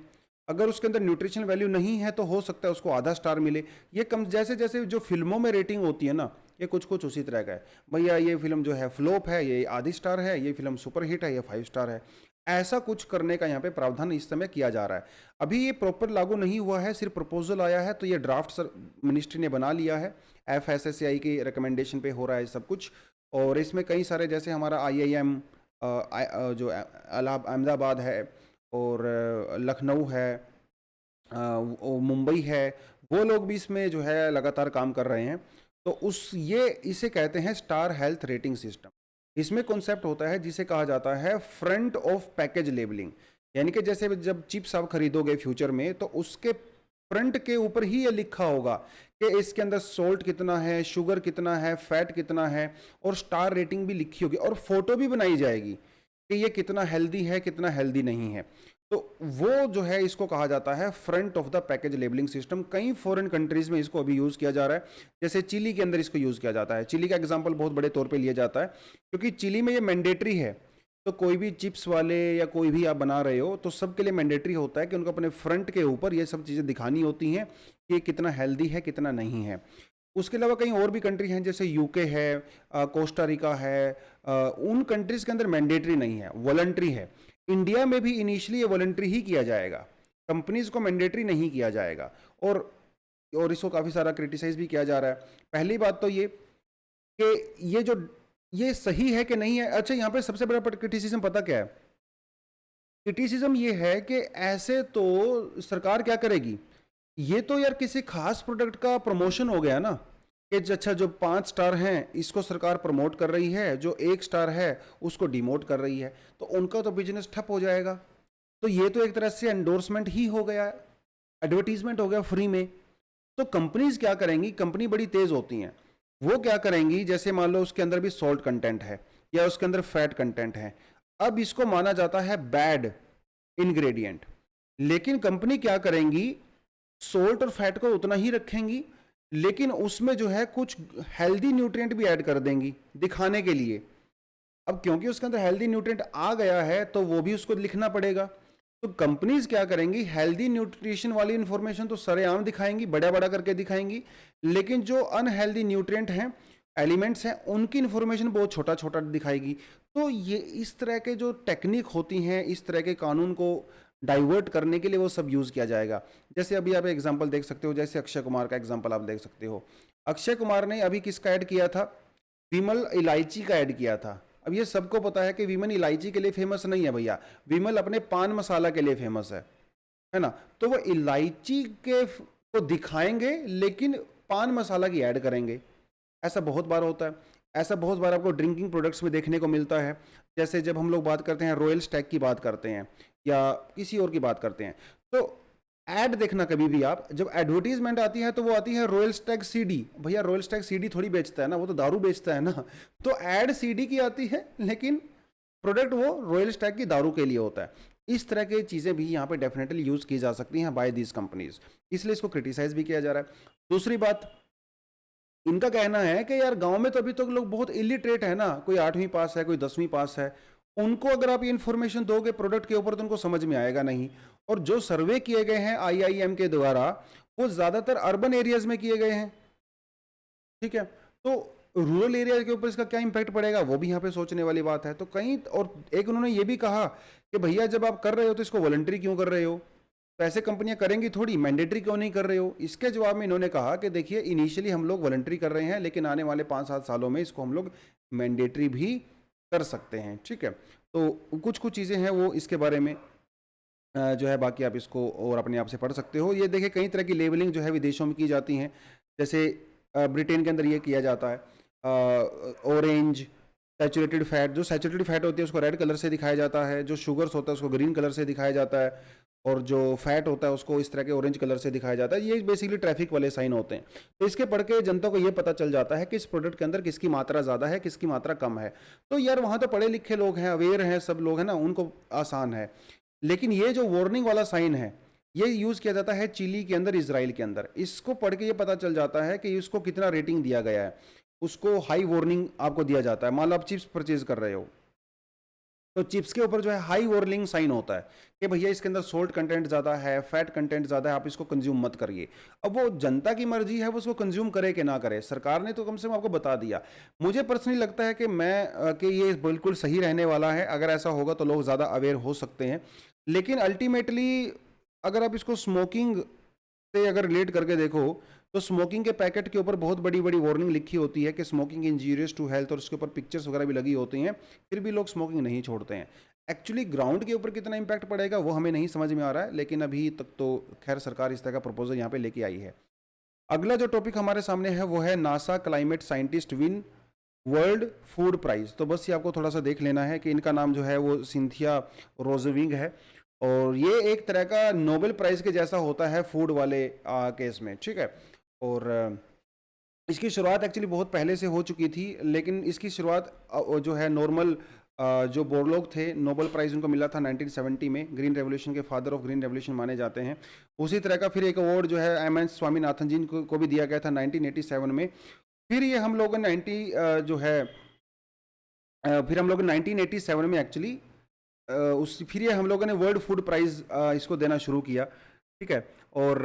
अगर उसके अंदर न्यूट्रिशन वैल्यू नहीं है तो हो सकता है उसको आधा स्टार मिले। ये कम, जैसे जैसे जो फिल्मों में रेटिंग होती है ना, ये कुछ कुछ उसी तरह का है। भैया ये फिल्म जो है फ्लॉप है, ये आधी स्टार है, ये फिल्म सुपर हिट है, ये 5 स्टार है। ऐसा कुछ करने का यहाँ पे प्रावधान इस समय किया जा रहा है। अभी ये प्रॉपर लागू नहीं हुआ है, सिर्फ प्रपोजल आया है, तो ये ड्राफ्ट मिनिस्ट्री ने बना लिया है, FSSAI की रिकमेंडेशन पे हो रहा है सब कुछ। और इसमें कई सारे, जैसे हमारा IIM जो अहमदाबाद है, और लखनऊ है, मुंबई है, वो लोग भी इसमें जो है लगातार काम कर रहे हैं। तो इसे कहते हैं स्टार हेल्थ रेटिंग सिस्टम। इसमें कॉन्सेप्ट होता है जिसे कहा जाता है फ्रंट ऑफ पैकेज लेबलिंग, यानी कि जैसे जब चिप्स आप खरीदोगे फ्यूचर में, तो उसके फ्रंट के ऊपर ही ये लिखा होगा कि इसके अंदर सोल्ट कितना है, शुगर कितना है, फैट कितना है, और स्टार रेटिंग भी लिखी होगी, और फोटो भी बनाई जाएगी कि ये कितना हेल्दी है, कितना हेल्दी नहीं है। तो वो जो है इसको कहा जाता है front of the package labelling system. कई फॉरेन कंट्रीज में इसको अभी यूज़ किया जा रहा है, जैसे चिली के अंदर इसको यूज़ किया जाता है। चिली का एग्जांपल बहुत बड़े तौर पे लिया जाता है, क्योंकि चिली में ये मैंडेटरी है। तो कोई भी चिप्स वाले या कोई भी आप बना रहे हो, तो सबके लिए मैंडेटरी होता है कि उनको अपने फ्रंट के ऊपर ये सब चीज़ें दिखानी होती हैं कि ये कितना हेल्दी है, कितना नहीं है। उसके अलावा कई और भी कंट्री हैं, जैसे यूके है, कोस्टा रिका है, उन कंट्रीज़ के अंदर मैंडेटरी नहीं है, वॉलंटरी है। इंडिया में भी इनिशियली ये वॉलंटरी ही किया जाएगा, कंपनीज को मैंडेटरी नहीं किया जाएगा। और इसको काफ़ी सारा क्रिटिसाइज भी किया जा रहा है। पहली बात तो ये कि ये सही है कि नहीं है। अच्छा, यहाँ पे सबसे बड़ा क्रिटिसिज्म पता क्या है? क्रिटिसिज्म ये है कि ऐसे तो सरकार क्या करेगी? ये तो यार किसी खास प्रोडक्ट का प्रमोशन हो गया ना, कि अच्छा जो 5 स्टार हैं इसको सरकार प्रमोट कर रही है, जो 1 स्टार है उसको डिमोट कर रही है, तो उनका तो बिजनेस ठप हो जाएगा। तो ये तो एक तरह से एंडोर्समेंट ही हो गया, एडवर्टीजमेंट हो गया फ्री में। तो कंपनीज क्या करेंगी? कंपनी बड़ी तेज होती हैं, वो क्या करेंगी, जैसे मान लो उसके अंदर भी सॉल्ट कंटेंट है या उसके अंदर फैट कंटेंट है, अब इसको माना जाता है बैड इंग्रेडिएंट, लेकिन कंपनी क्या करेंगी, सोल्ट और फैट को उतना ही रखेंगी, लेकिन उसमें जो है कुछ हेल्दी न्यूट्रिएंट भी ऐड कर देंगी दिखाने के लिए। अब क्योंकि उसके अंदर हेल्दी न्यूट्रिएंट आ गया है, तो वो भी उसको लिखना पड़ेगा। तो कंपनीज क्या करेंगी, हेल्दी न्यूट्रिशन वाली इंफॉर्मेशन तो सरेआम दिखाएंगी, बड़ा बड़ा करके दिखाएंगी, लेकिन जो अनहेल्दी न्यूट्रिएंट हैं, एलिमेंट्स हैं, उनकी इंफॉर्मेशन बहुत छोटा छोटा दिखाएगी। तो ये इस तरह के जो टेक्निक होती हैं, इस तरह के कानून को डाइवर्ट करने के लिए वो सब यूज़ किया जाएगा। जैसे अभी आप एग्जांपल देख सकते हो, जैसे अक्षय कुमार का एग्जांपल आप देख सकते हो। अक्षय कुमार ने अभी किसका ऐड किया था? विमल इलायची का ऐड किया था। अब ये सबको पता है कि विमल इलायची के लिए फेमस नहीं है भैया, विमल अपने पान मसाला के लिए फेमस है ना। तो वो इलायची के को दिखाएंगे, लेकिन पान मसाला की ऐड करेंगे। ऐसा बहुत बार होता है, ऐसा बहुत बार आपको ड्रिंकिंग प्रोडक्ट्स में देखने को मिलता है। जैसे जब हम लोग बात करते हैं, रॉयल स्टैग की बात करते हैं या किसी और की बात करते हैं, तो ऐड देखना कभी भी आप, जब एडवर्टीजमेंट आती है तो वो आती है रॉयल स्टैग सीडी। भैया रॉयल स्टैग सीडी थोड़ी बेचता है ना, वो तो दारू बेचता है ना। तो ऐड सीडी की आती है, लेकिन प्रोडक्ट वो रॉयल स्टैग की दारू के लिए होता है। इस तरह की चीज़ें भी यहाँ पे डेफिनेटली यूज़ की जा सकती हैं बाय दीज कंपनीज, इसलिए इसको क्रिटिसाइज भी किया जा रहा है। दूसरी बात, इनका कहना है कि यार गांव में तो अभी तो लोग बहुत इलिटरेट है ना, कोई 8वीं पास है, कोई 10वीं पास है, उनको अगर आप ये इन्फॉर्मेशन दोगे प्रोडक्ट के ऊपर तो उनको समझ में आएगा नहीं। और जो सर्वे किए गए हैं IIM के द्वारा, वो ज़्यादातर अर्बन एरियाज में किए गए हैं, ठीक है। तो रूरल एरिया के ऊपर इसका क्या इम्पैक्ट पड़ेगा, वो भी यहाँ पे सोचने वाली बात है। तो कहीं, और एक उन्होंने ये भी कहा कि भैया जब आप कर रहे हो तो इसको वॉलंटरी क्यों कर रहे हो, तो ऐसे कंपनियां करेंगी थोड़ी, मैंडेटरी क्यों नहीं कर रहे हो। इसके जवाब में इन्होंने कहा कि देखिए इनिशियली हम लोग वॉलंटरी कर रहे हैं, लेकिन आने वाले 5-7 सालों में इसको हम लोग मैंडेटरी भी कर सकते हैं, ठीक है। तो कुछ कुछ चीज़ें हैं वो इसके बारे में जो है, बाकी आप इसको और अपने आप से पढ़ सकते हो। ये देखिए कई तरह की लेबलिंग जो है विदेशों में की जाती हैं, जैसे ब्रिटेन के अंदर ये किया जाता है, ऑरेंज सैचुरेटेड फैट, जो सैचुरेटेड फैट होती है उसको रेड कलर से दिखाया जाता है, जो शुगर्स होता है उसको ग्रीन कलर से दिखाया जाता है, और जो फैट होता है उसको इस तरह के ऑरेंज कलर से दिखाया जाता है। ये बेसिकली ट्रैफिक वाले साइन होते हैं। तो इसके पढ़ के जनता को ये पता चल जाता है कि इस प्रोडक्ट के अंदर किसकी मात्रा ज़्यादा है, किसकी मात्रा कम है। तो यार वहाँ तो पढ़े लिखे लोग हैं, अवेयर हैं, सब लोग हैं ना, उनको आसान है। लेकिन ये जो वार्निंग वाला साइन है, ये यूज़ किया जाता है चिली के अंदर, इजराइल के अंदर। इसको पढ़ के ये पता चल जाता है कि इसको कितना रेटिंग दिया गया है, उसको हाई वार्निंग आपको दिया जाता है। मान लो आप चिप्स परचेज कर रहे हो, तो चिप्स के ऊपर जो है हाई वार्निंग साइन होता है कि भैया इसके अंदर सोल्ट कंटेंट ज़्यादा है, फैट कंटेंट ज़्यादा है, आप इसको कंज्यूम मत करिए। अब वो जनता की मर्जी है, वो उसको कंज्यूम करे कि ना करे, सरकार ने तो कम से कम आपको बता दिया। मुझे पर्सनली लगता है कि ये बिल्कुल सही रहने वाला है। अगर ऐसा होगा तो लोग ज़्यादा अवेयर हो सकते हैं। लेकिन अल्टीमेटली अगर आप इसको स्मोकिंग से अगर रिलेट करके देखो, तो स्मोकिंग के पैकेट के ऊपर बहुत बड़ी बड़ी वार्निंग लिखी होती है कि स्मोकिंग इंजीरियस टू हेल्थ, और उसके ऊपर पिक्चर्स वगैरह भी लगी होती हैं, फिर भी लोग स्मोकिंग नहीं छोड़ते हैं। एक्चुअली ग्राउंड के ऊपर कितना इम्पैक्ट पड़ेगा वो हमें नहीं समझ में आ रहा है, लेकिन अभी तक तो खैर सरकार इस तरह का प्रपोजल यहाँ पे लेके आई है। अगला जो टॉपिक हमारे सामने है वो है NASA climate scientist win world food prize. तो बस ये आपको थोड़ा सा देख लेना है कि इनका नाम जो है वो सिंथिया रोजविंग है, और ये एक तरह का नोबेल प्राइज के जैसा होता है फूड वाले केस में, ठीक है। और इसकी शुरुआत एक्चुअली बहुत पहले से हो चुकी थी, लेकिन इसकी शुरुआत जो है नॉर्मल जो बोरलोग थे, नोबेल प्राइज़ उनको मिला था 1970 में, ग्रीन रेवोल्यूशन के फादर ऑफ ग्रीन रेवोल्यूशन माने जाते हैं। उसी तरह का फिर एक अवार्ड जो है एम एस स्वामीनाथन जी को भी दिया गया था 1987 में। फिर ये हम लोग 1987 में एक्चुअली फिर ये हम लोगों ने वर्ल्ड फूड प्राइज़ इसको देना शुरू किया, ठीक है। और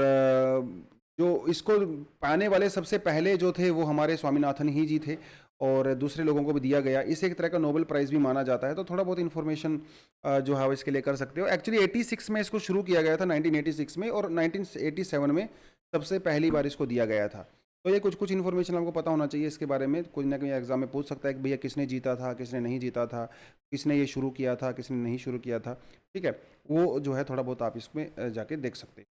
जो इसको पाने वाले सबसे पहले जो थे वो हमारे स्वामीनाथन ही जी थे, और दूसरे लोगों को भी दिया गया। इसे एक तरह का नोबेल प्राइज़ भी माना जाता है, तो थोड़ा बहुत इन्फॉर्मेशन जो है इसके लिए कर सकते हो। एक्चुअली 86 में इसको शुरू किया गया था, 1986 में, और 1987 में सबसे पहली बार इसको दिया गया था। तो ये कुछ इन्फॉर्मेशन आपको पता होना चाहिए इसके बारे में, कुछ ना कोई एग्जाम में पूछ सकता है कि भैया किसने जीता था, किसने नहीं जीता था, किसने ये शुरू किया था, किसने नहीं शुरू किया था, ठीक है। वो जो है थोड़ा बहुत आप इसमें जाके देख सकते हैं।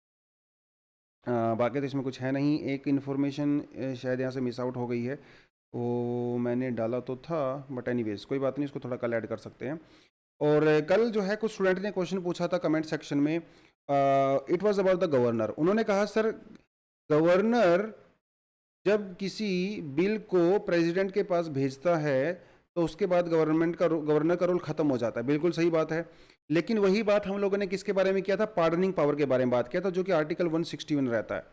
बाकी तो इसमें कुछ है नहीं। एक इन्फॉर्मेशन शायद यहाँ से मिस आउट हो गई है, वो मैंने डाला तो था, बट एनीवेज कोई बात नहीं, इसको थोड़ा कल ऐड कर सकते हैं। और कल जो है कुछ स्टूडेंट ने क्वेश्चन पूछा था कमेंट सेक्शन में, it was about the governor. उन्होंने कहा सर गवर्नर जब किसी बिल को प्रेसिडेंट के पास भेजता है तो उसके बाद गवर्नर का रोल खत्म हो जाता है। बिल्कुल सही बात है, लेकिन वही बात हम लोगों ने किसके बारे में किया था, पार्डनिंग पावर के बारे में बात किया था, जो कि आर्टिकल 161 रहता है।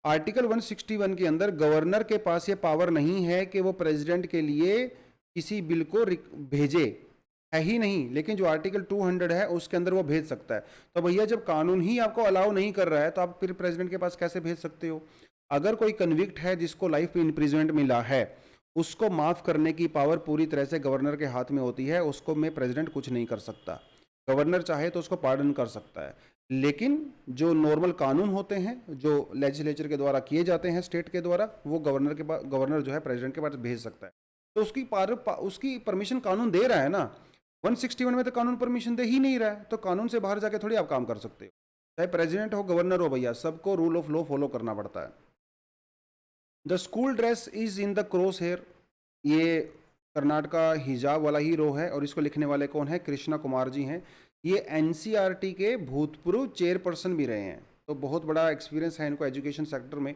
आर्टिकल 161 के अंदर गवर्नर के पास ये पावर नहीं है कि वो प्रेसिडेंट के लिए किसी बिल को भेजे, है ही नहीं। लेकिन जो आर्टिकल 200 है उसके अंदर वो भेज सकता है। तो भैया जब कानून ही आपको अलाउ नहीं कर रहा है तो आप फिर प्रेसिडेंट के पास कैसे भेज सकते हो। अगर कोई कन्विक्ट है जिसको लाइफ इम्प्रिजनमेंट मिला है, उसको माफ़ करने की पावर पूरी तरह से गवर्नर के हाथ में होती है, उसको में प्रेसिडेंट कुछ नहीं कर सकता। गवर्नर चाहे तो उसको पार्डन कर सकता है, लेकिन जो नॉर्मल कानून होते हैं जो लेजिस्लेचर के द्वारा किए जाते हैं स्टेट के द्वारा, वो गवर्नर जो है प्रेसिडेंट के पास भेज सकता है। तो उसकी परमिशन कानून दे रहा है ना। 161 में तो कानून परमिशन दे ही नहीं रहा है, तो कानून से बाहर जाके थोड़ी आप काम कर सकते हो। चाहे प्रेसिडेंट हो, गवर्नर हो, भैया सबको रूल ऑफ लॉ फॉलो करना पड़ता है। The school dress is in the cross hair, ये कर्नाटका हिजाब वाला ही रो है, और इसको लिखने वाले कौन है, कृष्णा कुमार जी हैं। ये एनसीईआरटी के भूतपूर्व चेयरपर्सन भी रहे हैं, तो बहुत बड़ा एक्सपीरियंस है इनको एजुकेशन सेक्टर में।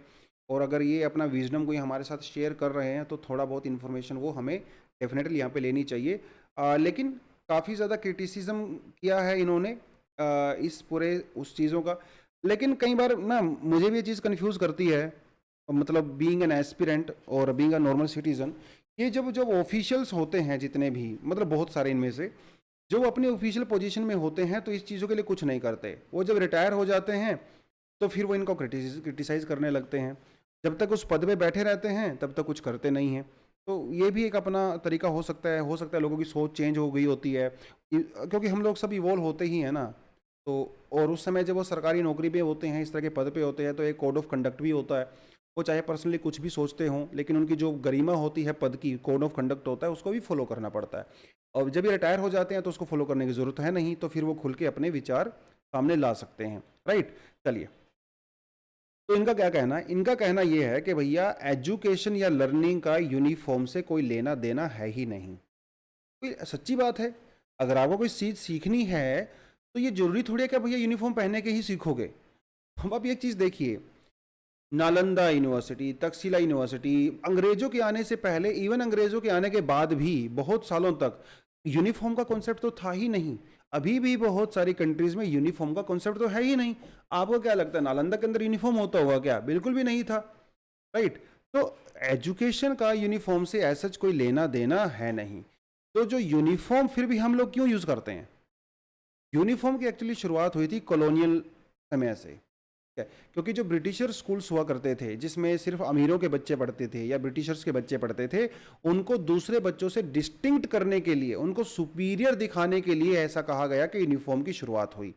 और अगर ये अपना विजडम कोई हमारे साथ शेयर कर रहे हैं तो थोड़ा बहुत इन्फॉर्मेशन वो हमें डेफिनेटली यहाँ पे लेनी चाहिए। लेकिन काफ़ी ज़्यादा क्रिटिसिज्म किया है इन्होंने इस पूरे उस चीज़ों का। लेकिन कई बार ना मुझे भी ये चीज़ कन्फ्यूज़ करती है, मतलब बीइंग एन एस्पिरेंट और बीइंग अ नॉर्मल सिटीज़न, ये जब ऑफिशियल्स होते हैं जितने भी, मतलब बहुत सारे इनमें से जो अपनी ऑफिशियल पोजीशन में होते हैं तो इस चीज़ों के लिए कुछ नहीं करते। वो जब रिटायर हो जाते हैं तो फिर वो इनको क्रिटिसाइज़ करने लगते हैं। जब तक उस पद पे बैठे रहते हैं तब तक कुछ करते नहीं हैं। तो ये भी एक अपना तरीका हो सकता है लोगों की सोच चेंज हो गई होती है, क्योंकि हम लोग सब इवॉल्व होते ही हैं ना। तो और उस समय जब वो सरकारी नौकरी पे होते हैं, इस तरह के पद पे होते हैं, तो एक कोड ऑफ कंडक्ट भी होता है। वो चाहे पर्सनली कुछ भी सोचते हों, लेकिन उनकी जो गरिमा होती है पद की, कोड ऑफ कंडक्ट होता है, उसको भी फॉलो करना पड़ता है। और जब ये रिटायर हो जाते हैं तो उसको फॉलो करने की ज़रूरत है नहीं, तो फिर वो खुल के अपने विचार सामने ला सकते हैं, राइट। चलिए, तो इनका क्या कहना है, इनका कहना ये है कि भैया एजुकेशन या लर्निंग का यूनिफॉर्म से कोई लेना देना है ही नहीं। कोई सच्ची बात है, अगर आपको कोई चीज़ सीखनी है तो ये जरूरी थोड़ी है कि भैया यूनिफॉर्म पहनने के ही सीखोगे। हम आप एक चीज़ देखिए, नालंदा यूनिवर्सिटी, तक्षशिला यूनिवर्सिटी, अंग्रेजों के आने से पहले, इवन अंग्रेजों के आने के बाद भी बहुत सालों तक यूनिफॉर्म का कॉन्सेप्ट तो था ही नहीं। अभी भी बहुत सारी कंट्रीज में यूनिफॉर्म का कॉन्सेप्ट तो है ही नहीं। आपको क्या लगता है नालंदा के अंदर यूनिफॉर्म होता होगा क्या? बिल्कुल भी नहीं था, राइट। तो एजुकेशन का यूनिफॉर्म से ऐसा कोई लेना देना है नहीं। तो जो यूनिफॉर्म फिर भी हम लोग क्यों यूज करते हैं? यूनिफॉर्म की एक्चुअली शुरुआत हुई थी कॉलोनियल समय से, क्योंकि जो ब्रिटिशर स्कूल्स हुआ करते थे जिसमें सिर्फ अमीरों के बच्चे पढ़ते थे या ब्रिटिशर्स के बच्चे पढ़ते थे, उनको दूसरे बच्चों से डिस्टिंक्ट करने के लिए, उनको सुपीरियर दिखाने के लिए ऐसा कहा गया कि यूनिफॉर्म की शुरुआत हुई।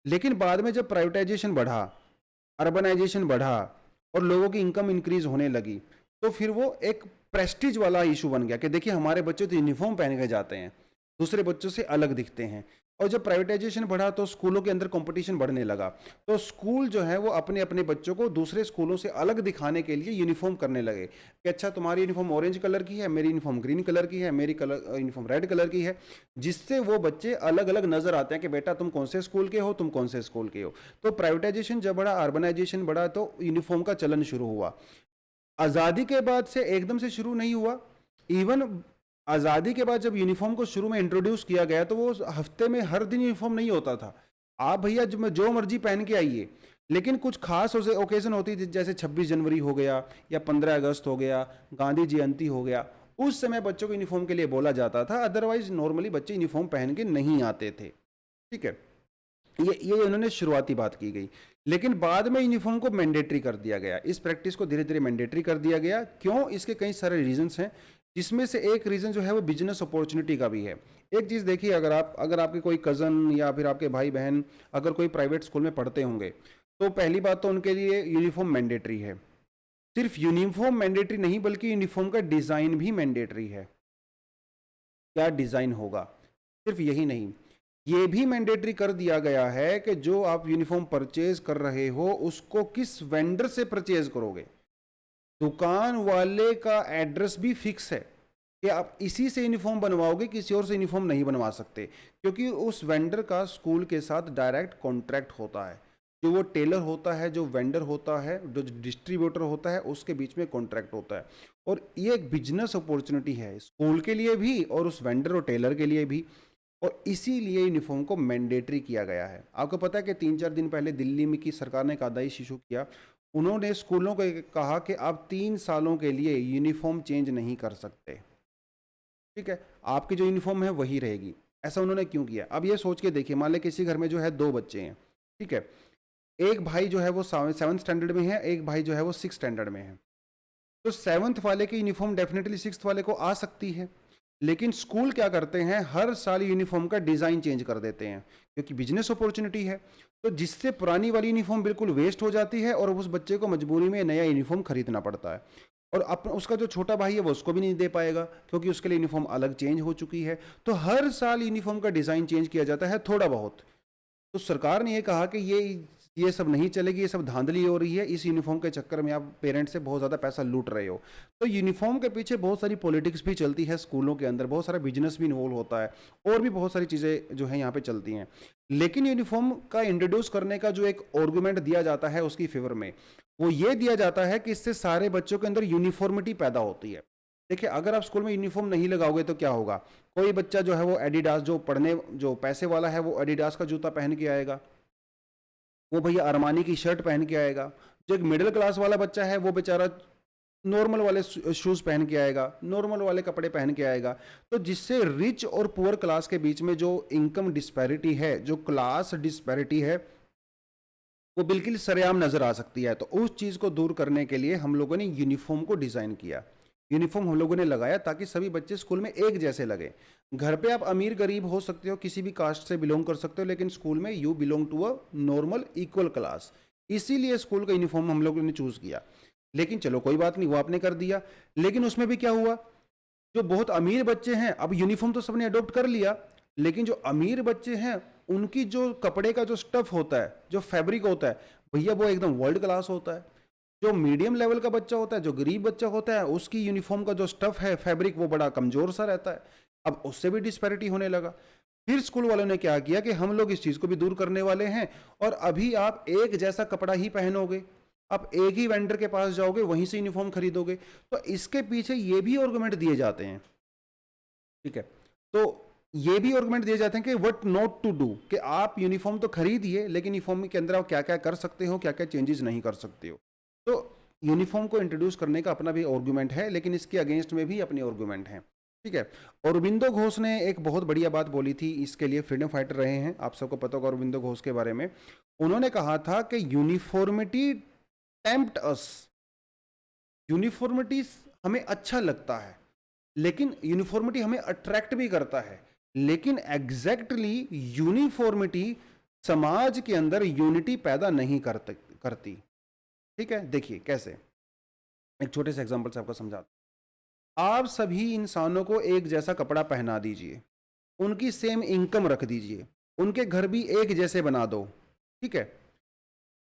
लेकिन बाद में जब प्राइवेटाइजेशन बढ़ा, अर्बनाइजेशन बढ़ा और लोगों की इनकम इंक्रीज होने लगी, तो फिर वो एक प्रेस्टीज वाला इशू बन गया कि देखिए हमारे बच्चे तो यूनिफॉर्म पहन के जाते हैं, दूसरे बच्चों से अलग दिखते हैं। और जब प्राइवेटाइजेशन बढ़ा तो स्कूलों के अंदर कंपटीशन बढ़ने लगा, तो स्कूल जो है वो अपने अपने बच्चों को दूसरे स्कूलों से अलग दिखाने के लिए यूनिफॉर्म करने लगे कि अच्छा तुम्हारी यूनिफॉर्म ऑरेंज कलर की है, मेरी यूनिफॉर्म ग्रीन कलर की है, मेरी कलर यूनिफॉर्म रेड कलर की है, जिससे वो बच्चे अलग अलग नजर आते हैं कि बेटा तुम कौन से स्कूल के हो, तुम कौन से स्कूल के हो। तो प्राइवेटाइजेशन जब बढ़ा, अर्बनाइजेशन बढ़ा, तो यूनिफॉर्म का चलन शुरू हुआ। आज़ादी के बाद से एकदम से शुरू नहीं हुआ। इवन आज़ादी के बाद जब यूनिफॉर्म को शुरू में इंट्रोड्यूस किया गया तो वो हफ्ते में हर दिन यूनिफॉर्म नहीं होता था। आप भैया जो मर्जी पहन के आइए, लेकिन कुछ खास ओकेजन होती थी, जैसे 26 जनवरी हो गया या 15 अगस्त हो गया, गांधी जयंती हो गया, उस समय बच्चों को यूनिफॉर्म के लिए बोला जाता था। अदरवाइज नॉर्मली बच्चे यूनिफॉर्म पहन के नहीं आते थे। ठीक है, ये इन्होंने शुरुआती बात की गई। लेकिन बाद में यूनिफॉर्म को मैंडेटरी कर दिया गया, इस प्रैक्टिस को धीरे धीरे मैंडेटरी कर दिया गया। क्यों? इसके कई सारे रीजंस हैं, जिसमें से एक रीज़न जो है वो बिजनेस अपॉर्चुनिटी का भी है। एक चीज़ देखिए, अगर आपके कोई कज़न या फिर आपके भाई बहन अगर कोई प्राइवेट स्कूल में पढ़ते होंगे, तो पहली बात तो उनके लिए यूनिफॉर्म मैंडेटरी है। सिर्फ यूनिफॉर्म मैंडेटरी नहीं, बल्कि यूनिफॉर्म का डिज़ाइन भी मैंडेटरी है। क्या डिज़ाइन होगा? सिर्फ यही नहीं, ये भी मैंडेटरी कर दिया गया है कि जो आप यूनिफॉर्म परचेज कर रहे हो उसको किस वेंडर से परचेज करोगे। दुकान वाले का एड्रेस भी फिक्स है कि आप इसी से यूनिफॉर्म बनवाओगे, किसी और से यूनिफॉर्म नहीं बनवा सकते, क्योंकि उस वेंडर का स्कूल के साथ डायरेक्ट कॉन्ट्रैक्ट होता है। जो वो टेलर होता है, जो वेंडर होता है, जो डिस्ट्रीब्यूटर होता है, उसके बीच में कॉन्ट्रैक्ट होता है। और ये एक बिजनेस अपॉर्चुनिटी है स्कूल के लिए भी और उस वेंडर और टेलर के लिए भी। और इसीलिए यूनिफॉर्म को मैंडेटरी किया गया है। आपको पता है कि 3-4 दिन पहले दिल्ली में की सरकार ने एक आदेश इशू किया। उन्होंने स्कूलों को कहा कि आप 3 सालों के लिए यूनिफॉर्म चेंज नहीं कर सकते। ठीक है, आपकी जो यूनिफॉर्म है वही रहेगी। ऐसा उन्होंने क्यों किया? अब ये सोच के देखिए, मान लें किसी घर में जो है 2 बच्चे हैं, ठीक है, एक भाई जो है वो 7th स्टैंडर्ड में है, एक भाई जो है वो 6th स्टैंडर्ड में है। तो 7th वाले की यूनिफॉर्म डेफिनेटली 6th वाले को आ सकती है, लेकिन स्कूल क्या करते हैं, हर साल यूनिफॉर्म का डिज़ाइन चेंज कर देते हैं, क्योंकि बिजनेस अपॉर्चुनिटी है। तो जिससे पुरानी वाली यूनिफॉर्म बिल्कुल वेस्ट हो जाती है और उस बच्चे को मजबूरी में नया यूनिफॉर्म खरीदना पड़ता है। और उसका जो छोटा भाई है वो उसको भी नहीं दे पाएगा, क्योंकि उसके लिए यूनिफॉर्म अलग चेंज हो चुकी है। तो हर साल यूनिफॉर्म का डिज़ाइन चेंज किया जाता है थोड़ा बहुत। तो सरकार ने ये कहा कि ये सब नहीं चलेगी, ये सब धांधली हो रही है, इस यूनिफॉर्म के चक्कर में आप पेरेंट्स से बहुत ज़्यादा पैसा लूट रहे हो। तो यूनिफॉर्म के पीछे बहुत सारी पॉलिटिक्स भी चलती है स्कूलों के अंदर, बहुत सारा बिजनेस भी इन्वॉल्व होता है, और भी बहुत सारी चीज़ें जो है यहाँ पे चलती हैं। लेकिन यूनिफॉर्म का इंट्रोड्यूस करने का जो एक आर्गूमेंट दिया जाता है उसकी फेवर में, वो ये दिया जाता है कि इससे सारे बच्चों के अंदर यूनिफॉर्मिटी पैदा होती है। देखिए, अगर आप स्कूल में यूनिफॉर्म नहीं लगाओगे तो क्या होगा? कोई बच्चा जो है वो एडिडास, जो पैसे वाला है वो एडिडास का जूता पहन के आएगा, वो भैया अरमानी की शर्ट पहन के आएगा। जो एक मिडिल क्लास वाला बच्चा है वो बेचारा नॉर्मल वाले शूज़ पहन के आएगा, नॉर्मल वाले कपड़े पहन के आएगा। तो जिससे रिच और पुअर क्लास के बीच में जो इनकम डिस्पैरिटी है, जो क्लास डिस्पैरिटी है, वो बिल्कुल सरेआम नज़र आ सकती है। तो उस चीज़ को दूर करने के लिए हम लोगों ने यूनिफॉर्म को डिज़ाइन किया, यूनिफॉर्म हम लोगों ने लगाया ताकि सभी बच्चे स्कूल में एक जैसे लगे। घर पे आप अमीर गरीब हो सकते हो, किसी भी कास्ट से बिलोंग कर सकते हो, लेकिन स्कूल में you belong to a normal equal class. इसीलिए स्कूल का यूनिफॉर्म हम लोगों ने चूज़ किया। लेकिन चलो कोई बात नहीं, वो आपने कर दिया। लेकिन उसमें भी क्या हुआ, जो बहुत अमीर बच्चे हैं, अब यूनिफॉर्म तो सबने अडॉप्ट कर लिया, लेकिन जो अमीर बच्चे हैं उनकी जो कपड़े का जो स्टफ होता है, जो फैब्रिक होता है, भैया वो एकदम वर्ल्ड क्लास होता है। जो मीडियम लेवल का बच्चा होता है, जो गरीब बच्चा होता है, उसकी यूनिफॉर्म का जो स्टफ है, फैब्रिक, वो बड़ा कमजोर सा रहता है। अब उससे भी डिस्पैरिटी होने लगा। फिर स्कूल वालों ने क्या किया कि हम लोग इस चीज़ को भी दूर करने वाले हैं, और अभी आप एक जैसा कपड़ा ही पहनोगे, आप एक ही वेंडर के पास जाओगे, वहीं से यूनिफॉर्म खरीदोगे। तो इसके पीछे ये भी आर्गुमेंट दिए जाते हैं। ठीक है, तो ये भी आर्गुमेंट दिए जाते हैं कि व्हाट नॉट टू डू, कि आप यूनिफॉर्म तो खरीदिए, लेकिन यूनिफॉर्म के अंदर आप क्या क्या कर सकते हो, क्या क्या चेंजेस नहीं कर सकते हो। तो यूनिफॉर्म को इंट्रोड्यूस करने का अपना भी आर्गुमेंट है, लेकिन इसके अगेंस्ट में भी अपनी आर्गुमेंट है। ठीक है, अरबिंदो घोष ने एक बहुत बढ़िया बात बोली थी, इसके लिए फ्रीडम फाइटर रहे हैं, आप सबको पता होगा अरबिंदो घोष के बारे में। उन्होंने कहा था कि यूनिफॉर्मिटी टेम्प्ट अस, यूनिफॉर्मिटी हमें अच्छा लगता है, लेकिन यूनिफॉर्मिटी हमें अट्रैक्ट भी करता है, लेकिन एग्जैक्टली यूनिफॉर्मिटी समाज के अंदर यूनिटी पैदा नहीं करती। ठीक है, देखिए कैसे, एक छोटे से एग्जांपल से आपको समझाता हूं। आप सभी इंसानों को एक जैसा कपड़ा पहना दीजिए, उनकी सेम इनकम रख दीजिए, उनके घर भी एक जैसे बना दो, ठीक है,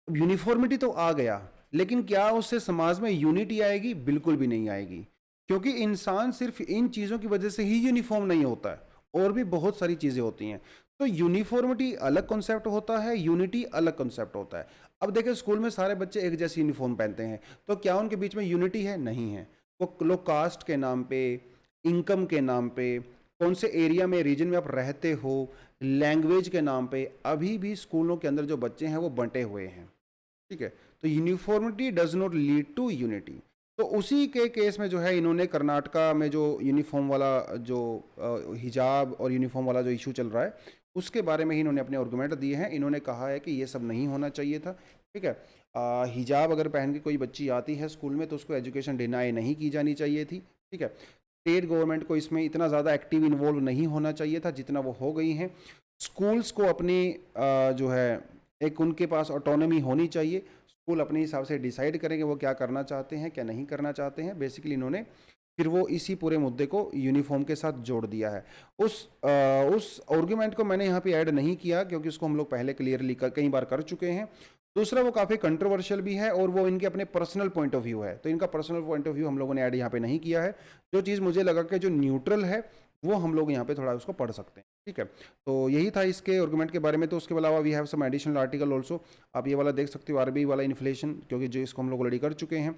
यूनिफॉर्मिटी तो आ गया, लेकिन क्या उससे समाज में यूनिटी आएगी? बिल्कुल भी नहीं आएगी, क्योंकि इंसान सिर्फ इन चीज़ों की वजह से ही यूनिफॉर्म नहीं होता है, और भी बहुत सारी चीज़ें होती हैं। तो यूनिफॉर्मिटी अलग कॉन्सेप्ट होता है, यूनिटी अलग कॉन्सेप्ट होता है। अब देखिए, स्कूल में सारे बच्चे एक जैसी यूनिफॉर्म पहनते हैं, तो क्या उनके बीच में यूनिटी है? नहीं है। वो लोग कास्ट के नाम पे, इनकम के नाम पे, कौन से एरिया में, रीजन में आप रहते हो, लैंग्वेज के नाम पे, अभी भी स्कूलों के अंदर जो बच्चे हैं वो बंटे हुए हैं, ठीक है। तो uniformity does not lead to unity. तो उसी के केस में जो है, इन्होंने कर्नाटका में जो यूनिफॉर्म वाला जो हिजाब और यूनिफॉर्म वाला जो इशू चल रहा है, उसके बारे में ही इन्होंने अपने आर्गूमेंट दिए हैं। इन्होंने कहा है कि ये सब नहीं होना चाहिए था, ठीक है। हिजाब अगर पहन के कोई बच्ची आती है स्कूल में, तो उसको एजुकेशन डिनाई नहीं की जानी चाहिए थी, ठीक है। स्टेट गवर्नमेंट को इसमें इतना ज़्यादा एक्टिव इन्वॉल्व नहीं होना चाहिए था जितना वो हो गई हैं। स्कूल्स को अपनी जो है, एक उनके पास ऑटोनॉमी होनी चाहिए। स्कूल अपने हिसाब से डिसाइड करेंगे वो क्या करना चाहते हैं, क्या नहीं करना चाहते हैं। बेसिकली इन्होंने फिर वो इसी पूरे मुद्दे को यूनिफॉर्म के साथ जोड़ दिया है। उस आर्गुमेंट को मैंने यहाँ पे ऐड नहीं किया, क्योंकि उसको हम लोग पहले क्लियरली कई बार कर चुके हैं। दूसरा, वो काफ़ी कंट्रोवर्शियल भी है, और वो इनके अपने पर्सनल पॉइंट ऑफ व्यू है, तो इनका पर्सनल पॉइंट ऑफ व्यू हम लोगों ने ऐड यहाँ पे नहीं किया है। जो चीज़ मुझे लगा कि जो न्यूट्रल है, वो हम लोग यहाँ पे थोड़ा उसको पढ़ सकते हैं, ठीक है। तो यही था इसके आर्गुमेंट के बारे में। तो उसके अलावा we have some additional article also. आप ये वाला देख सकते हो, आरबीआई वाला इन्फ्लेशन, क्योंकि जो इसको हम लोग ऑलरेडी कर चुके हैं।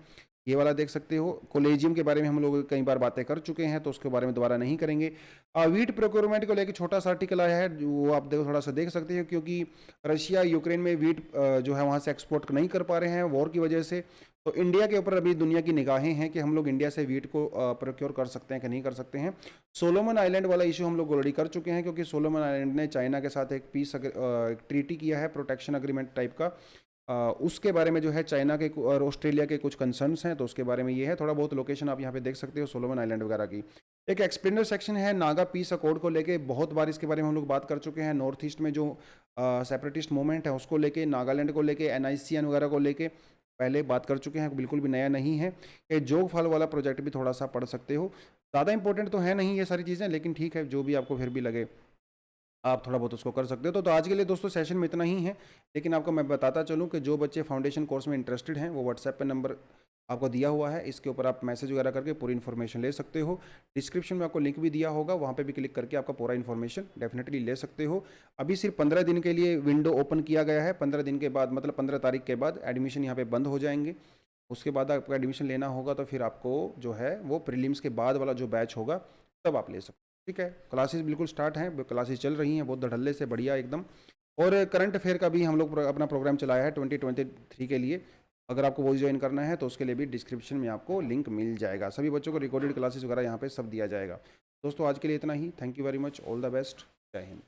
ये वाला देख सकते हो, कोलेजियम के बारे में हम लोग कई बार बातें कर चुके हैं, तो उसके बारे में दोबारा नहीं करेंगे। वीट प्रोक्योरमेंट को लेकर छोटा सा आर्टिकल आया है, वो आप देखो, थोड़ा सा देख सकते हो, क्योंकि रशिया यूक्रेन में वीट जो है वहाँ से एक्सपोर्ट नहीं कर पा रहे हैं वॉर की वजह से। तो इंडिया के ऊपर अभी दुनिया की निगाहें हैं कि हम लोग इंडिया से वीट को प्रोक्योर कर सकते हैं कि नहीं कर सकते हैं। सोलोमन आइलैंड वाला इशू हम लोग ऑलरेडी कर चुके हैं, क्योंकि सोलोमन आइलैंड ने चाइना के साथ एक एक ट्रीटी किया है, प्रोटेक्शन अग्रीमेंट टाइप का। उसके बारे में जो है चाइना के और ऑस्ट्रेलिया के कुछ कंसर्न्स हैं, तो उसके बारे में ये है। थोड़ा बहुत लोकेशन आप यहाँ पे देख सकते हो सोलोमन आइलैंड वगैरह की। एक एक्सप्लेनर सेक्शन है नागा पीस अकॉर्ड को लेके, बहुत बार इसके बारे में हम लोग बात कर चुके हैं। नॉर्थ ईस्ट में जो सेपरेटिस्ट मूवमेंट है उसको लेके, नागालैंड को लेके, NICN वगैरह को लेके पहले बात कर चुके हैं, बिल्कुल भी नया नहीं है। ये जोग फल वाला प्रोजेक्ट भी थोड़ा सा पढ़ सकते हो। ज़्यादा इंपॉर्टेंट तो है नहीं ये सारी चीज़ें, लेकिन ठीक है, जो भी आपको फिर भी लगे आप थोड़ा बहुत उसको कर सकते हो। तो आज के लिए दोस्तों सेशन में इतना ही है, लेकिन आपको मैं बताता चलूँ कि जो बच्चे फाउंडेशन कोर्स में इंटरेस्टेड हैं, वो व्हाट्सएप पे नंबर आपको दिया हुआ है, इसके ऊपर आप मैसेज वगैरह करके पूरी इन्फॉर्मेशन ले सकते हो। डिस्क्रिप्शन में आपको लिंक भी दिया होगा, वहाँ पे भी क्लिक करके आपका पूरा इन्फॉर्मेशन डेफिनेटली ले सकते हो। अभी सिर्फ 15 दिन के लिए विंडो ओपन किया गया है। 15 दिन के बाद, मतलब 15 तारीख के बाद एडमिशन यहाँ पे बंद हो जाएंगे। उसके बाद आपको एडमिशन लेना होगा, तो फिर आपको जो है वो प्रीलिम्स के बाद वाला जो बैच होगा तब आप ले सकते हो, ठीक है। क्लासेस बिल्कुल स्टार्ट हैं, क्लासेस चल रही हैं बहुत धड़ल्ले से, बढ़िया एकदम। और करंट अफेयर का भी हम लोग अपना प्रोग्राम चलाया है 2023 के लिए। अगर आपको वो ज्वाइन करना है तो उसके लिए भी डिस्क्रिप्शन में आपको लिंक मिल जाएगा। सभी बच्चों को रिकॉर्डेड क्लासेस वगैरह यहाँ पे सब दिया जाएगा। दोस्तों आज के लिए इतना ही। Thank you very much, all the best, जय हिंद।